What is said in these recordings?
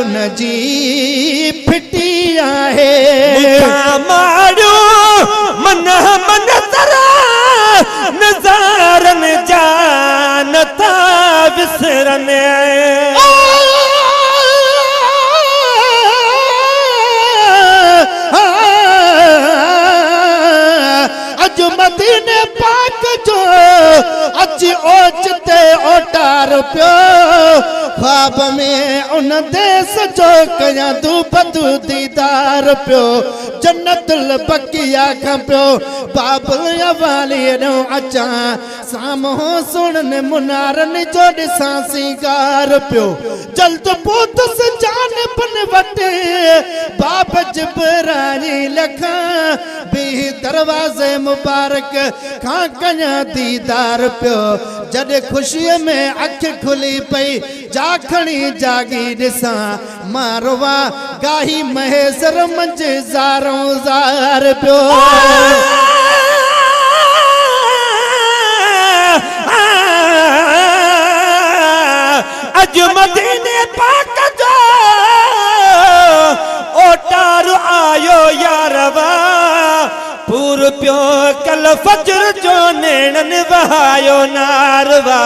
उन जी फिटी आहे मारियो मन मन तरा नज़ारन जान था विसरने अज मदीने पाक जो अज ओचते ओटार पियो ख्वाब में उन देश जो कया तू बदू दीदार पियो जन्नतुल बकिया खां पियो बाबुल वाली नो अचा सामो सुनन मुनारन जो ॾिसां सिंगार पियो जल्द पोतस जान बन वटे बाब जिब्राई लखा बे दरवाजे मुबारक खां कया दीदार पियो जॾहिं खुशीअ में अख खुली पई जाखणी जागी ॾिसां मारवा गाही महेसर मंझ ज़ारो ज़ार पियो अज मदीने पाक जो ओटार आयो यारवा पूर पियो कल फजर जो नेणन वहायो नारवा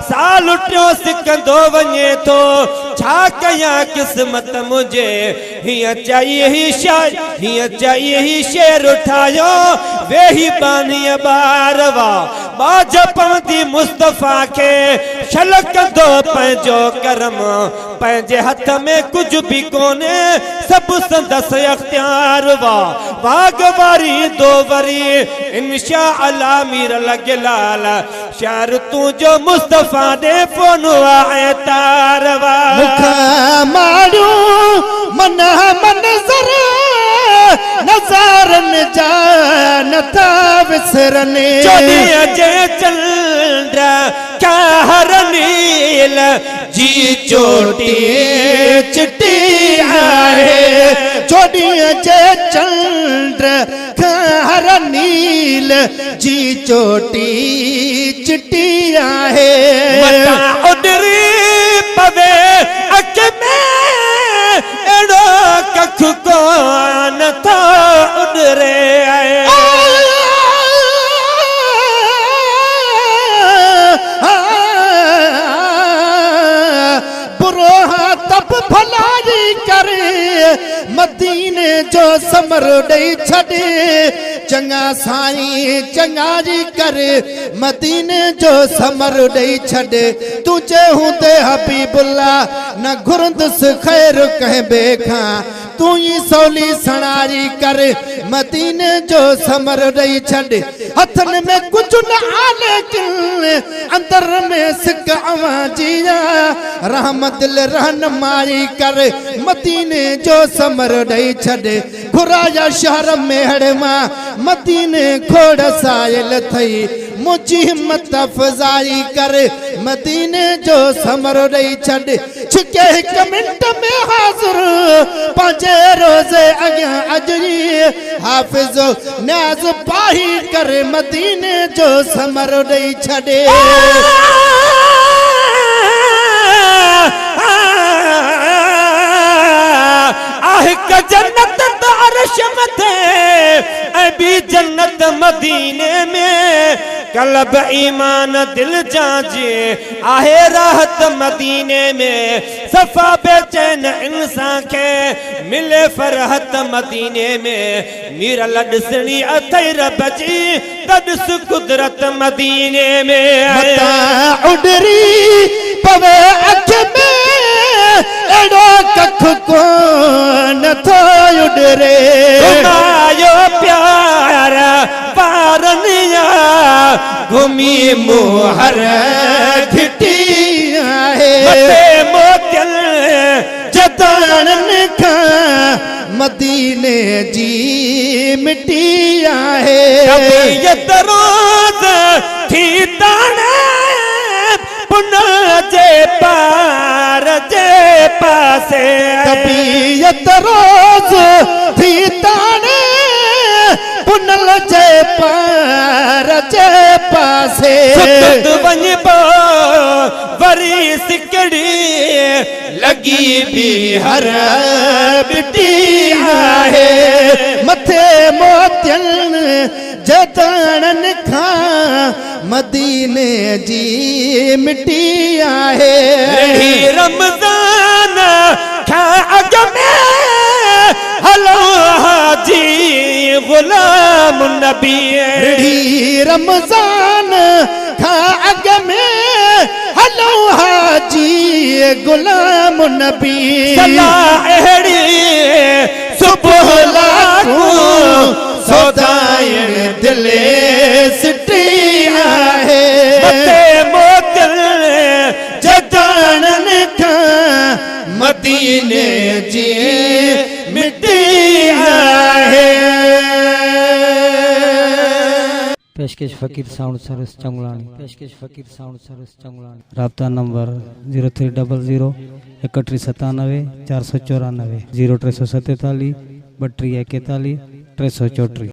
साल उठियो सिकंदो वञे थो छा कया किस्मत मुझे हिया चाहिए ही शाय हिया चाहिए ही शेर उठायो वेही बानीअ बारवा बाज पवंदी मुस्तफा के शलक दो पंहिंजो करम पंहिंजे हथ में कुछ भी कोने सब संदस अख्तियार वा वाग वारी दो वरी इंशा अल्लाह मीर लगलाल शार तू जो मुस्तफा दे फोनवा है तारवा मुखा मारू मन मन जरा नज़ारन जान था विसरने चोदिया जे चंद्र क्या हर नील जी चोटी चिट्टी आहे चोदिया जे चंद्र हर नील जी चोटी चिट्टी आहे मता उडरी पवे अख में एड़ो कख कोन था उडरे आए बुरोहा तब भलाई करे मदीने जो समर दई छड़े चंगा साईं चंगारी करे मदीने जो समर दई छड़े तुझे हूंदे हबीबुल्ला न घुरंदस खैर कह बेखा तू ही सौली सणारी करे मदीने जो समर दई छड़े हथन में कुछ न आले अंदर में सिक आवाजिया रहमत रहन मारी करे मदीने जो समर दई छड़े घुराया शहर में हड़मा मदीने खोड़ सायल थई मुझी हिम्मत अफजाई करे मदीने जो समर दई छड़े छिके एक मिनट में हाजिर पांचे रोजे अगिया अजरी हाफिज न्याज पाही करे मदीने जो समर दई छड़े आहिक जन्नत तो अर्श मथे ऐ भी जन्नत मदीने में कलब ईमान दिल जाजे आहे राहत मदीने में सफा बेचैन इंसान के मिले फरहत मदीने में मीर लडसनी अथई रब जी तदस कुदरत मदीने में मता उडरी पवे अख में एड़ो कख कोन थो उडरे घुमायो प्यार पारनिया घुमी मोहर घिटी आहे मते मोतियल जतानन खां मदीने जी मिट्टी आहे तबीयत रोज थी ताने पुनः जे पार जे पासे तबीयत रोज थी ताने पुनल जे पार जे पासे सुत वञ पो वरी सिकड़ी लगी भी हर बिटी आहे मथे मोतियन जतणन खां मदीने जी मिट्टी आहे रही रमज़ान खां अॻ में हलो हाजी गुलाम नबी रही रमज़ान खां अॻ में हलो हाजी गुलाम नबी सलाह अहिड़ी सुबुह लाखूं सौदाइण दिले सिटी आहे मथे मोतियल जताणन खां मदीने जी मिट्टी आहे पेशकश फ़कीर साउंड सर्विस चंगुलानी पेशकश फ़कीर साउंड सर्विस चंगुलानी राब्ता नंबर 0300 3197 494 0347 32 41 334